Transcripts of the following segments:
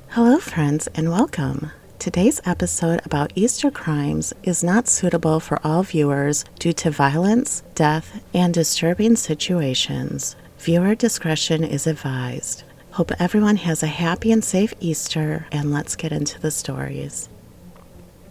Hello, friends, and welcome. Today's episode about Easter crimes is not suitable for all viewers due to violence, death, and disturbing situations. Viewer discretion is advised. Hope everyone has a happy and safe Easter, and let's get into the stories.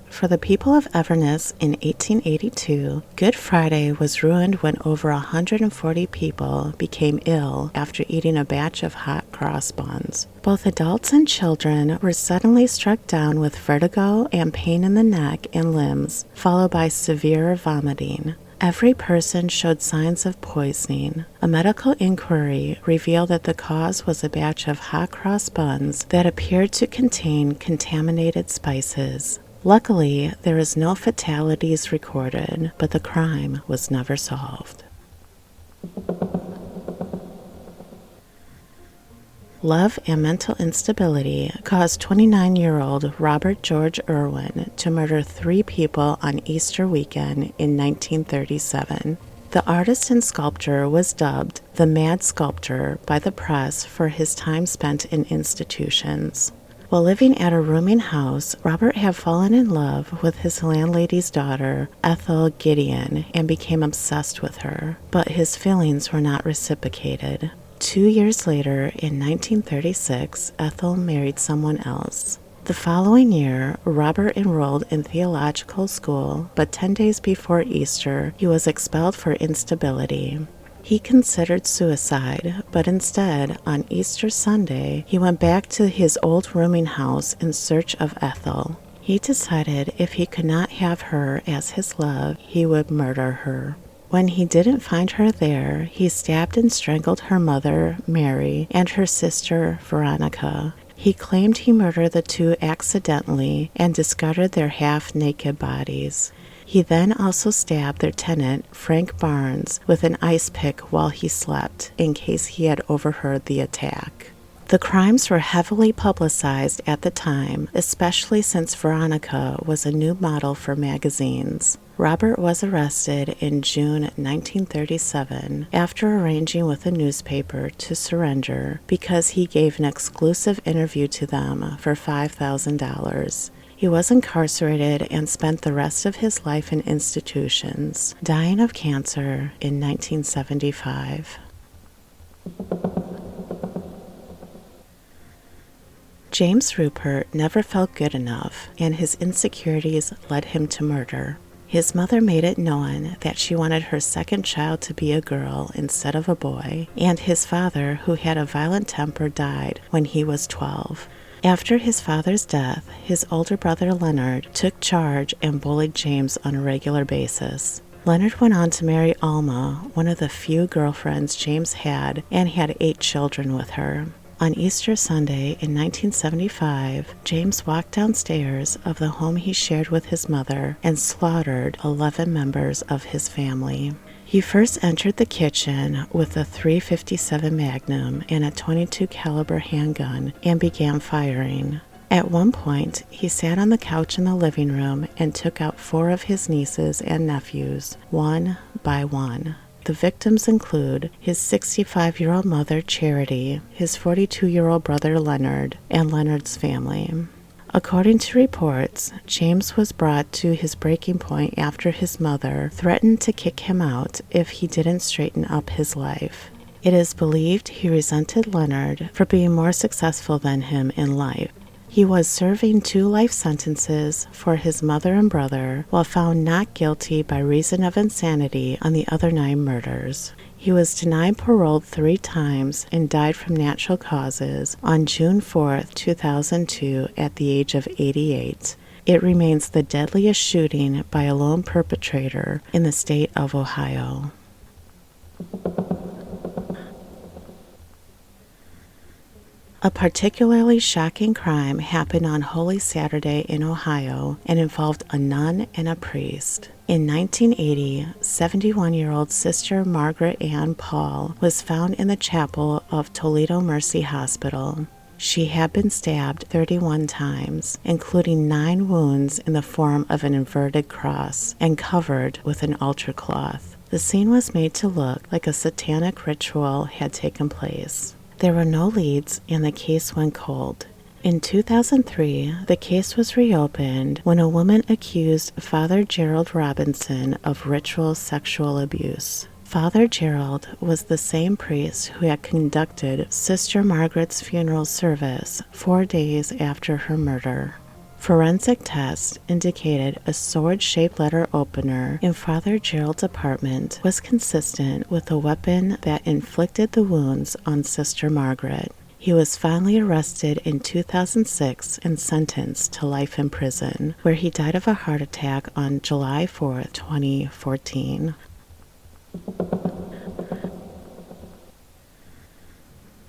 For the people of Inverness in 1882, Good Friday was ruined when over 140 people became ill after eating a batch of hot cross buns. Both adults and children were suddenly struck down with vertigo and pain in the neck and limbs, followed by severe vomiting. Every person showed signs of poisoning. A medical inquiry revealed that the cause was a batch of hot cross buns that appeared to contain contaminated spices. Luckily, there is no fatalities recorded, but the crime was never solved. Love and mental instability caused 29-year-old Robert George Irwin to murder 3 people on Easter weekend in 1937. The artist and sculptor was dubbed the Mad Sculptor by the press for his time spent in institutions. While living at a rooming house, Robert had fallen in love with his landlady's daughter, Ethel Gideon, and became obsessed with her, but his feelings were not reciprocated. 2 years later, in 1936, Ethel married someone else. The following year, Robert enrolled in theological school, but 10 days before Easter, he was expelled for instability. He considered suicide, but instead, on Easter Sunday, he went back to his old rooming house in search of Ethel. He decided if he could not have her as his love, he would murder her. When he didn't find her there, he stabbed and strangled her mother, Mary, and her sister, Veronica. He claimed he murdered the 2 accidentally and discarded their half-naked bodies. He then also stabbed their tenant, Frank Barnes, with an ice pick while he slept, in case he had overheard the attack. The crimes were heavily publicized at the time, especially since Veronica was a new model for magazines. Robert was arrested in June 1937 after arranging with a newspaper to surrender because he gave an exclusive interview to them for $5,000. He was incarcerated and spent the rest of his life in institutions, dying of cancer in 1975. James Rupert never felt good enough, and his insecurities led him to murder. His mother made it known that she wanted her second child to be a girl instead of a boy, and his father, who had a violent temper, died when he was 12. After his father's death, his older brother Leonard took charge and bullied James on a regular basis. Leonard went on to marry Alma, one of the few girlfriends James had, and had 8 children with her. On Easter Sunday in 1975, James walked downstairs of the home he shared with his mother and slaughtered 11 members of his family. He first entered the kitchen with a .357 Magnum and a .22 caliber handgun and began firing. At one point, he sat on the couch in the living room and took out 4 of his nieces and nephews, one by one. The victims include his 65-year-old mother, Charity, his 42-year-old brother, Leonard, and Leonard's family. According to reports, James was brought to his breaking point after his mother threatened to kick him out if he didn't straighten up his life. It is believed he resented Leonard for being more successful than him in life. He was serving 2 life sentences for his mother and brother, while found not guilty by reason of insanity on the other 9 murders. He was denied parole 3 times and died from natural causes on June 4, 2002 at the age of 88. It remains the deadliest shooting by a lone perpetrator in the state of Ohio. A particularly shocking crime happened on Holy Saturday in Ohio and involved a nun and a priest. In 1980, 71-year-old Sister Margaret Pahl was found in the chapel of Toledo Mercy Hospital. She had been stabbed 31 times, including 9 wounds in the form of an inverted cross, and covered with an altar cloth. The scene was made to look like a satanic ritual had taken place. There were no leads, and the case went cold. In 2003, the case was reopened when a woman accused Father Gerald Robinson of ritual sexual abuse. Father Gerald was the same priest who had conducted Sister Margaret's funeral service 4 days after her murder. Forensic tests indicated a sword-shaped letter opener in Father Gerald's apartment was consistent with the weapon that inflicted the wounds on Sister Margaret. He was finally arrested in 2006 and sentenced to life in prison, where he died of a heart attack on July 4, 2014.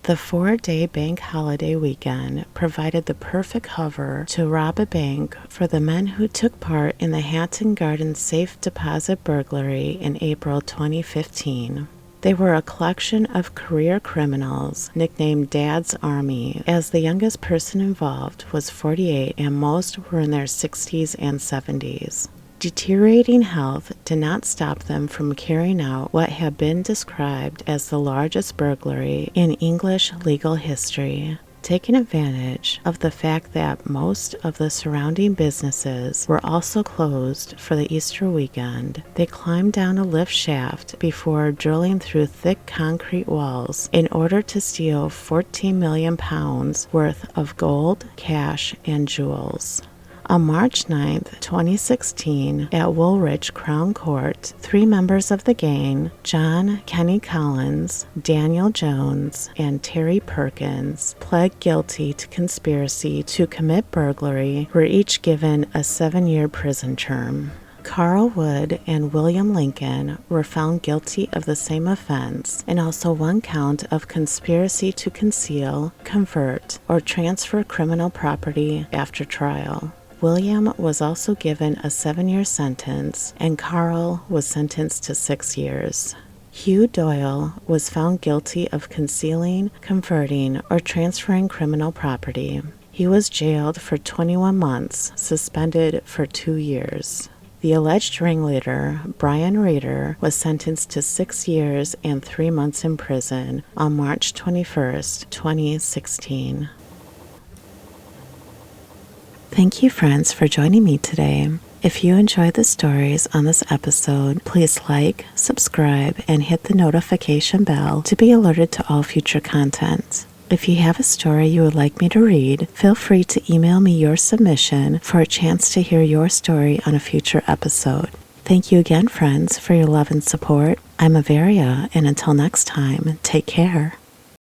The 4-day bank holiday weekend provided the perfect cover to rob a bank for the men who took part in the Hatton Garden safe deposit burglary in April 2015. They were a collection of career criminals nicknamed Dad's Army, as the youngest person involved was 48 and most were in their 60s and 70s. Deteriorating health did not stop them from carrying out what had been described as the largest burglary in English legal history. Taking advantage of the fact that most of the surrounding businesses were also closed for the Easter weekend, they climbed down a lift shaft before drilling through thick concrete walls in order to steal £14 million worth of gold, cash, and jewels. On March 9, 2016, at Woolwich Crown Court, 3 members of the gang, John Kenny Collins, Daniel Jones, and Terry Perkins, pled guilty to conspiracy to commit burglary, were each given a 7-year prison term. Carl Wood and William Lincoln were found guilty of the same offense and also 1 count of conspiracy to conceal, convert, or transfer criminal property after trial. William was also given a 7-year sentence, and Carl was sentenced to 6 years. Hugh Doyle was found guilty of concealing, converting, or transferring criminal property. He was jailed for 21 months, suspended for 2 years. The alleged ringleader, Brian Reeder, was sentenced to 6 years and 3 months in prison on March 21, 2016. Thank you, friends, for joining me today. If you enjoyed the stories on this episode, please like, subscribe, and hit the notification bell to be alerted to all future content. If you have a story you would like me to read, feel free to email me your submission for a chance to hear your story on a future episode. Thank you again, friends, for your love and support. I'm Avarea, and until next time, take care.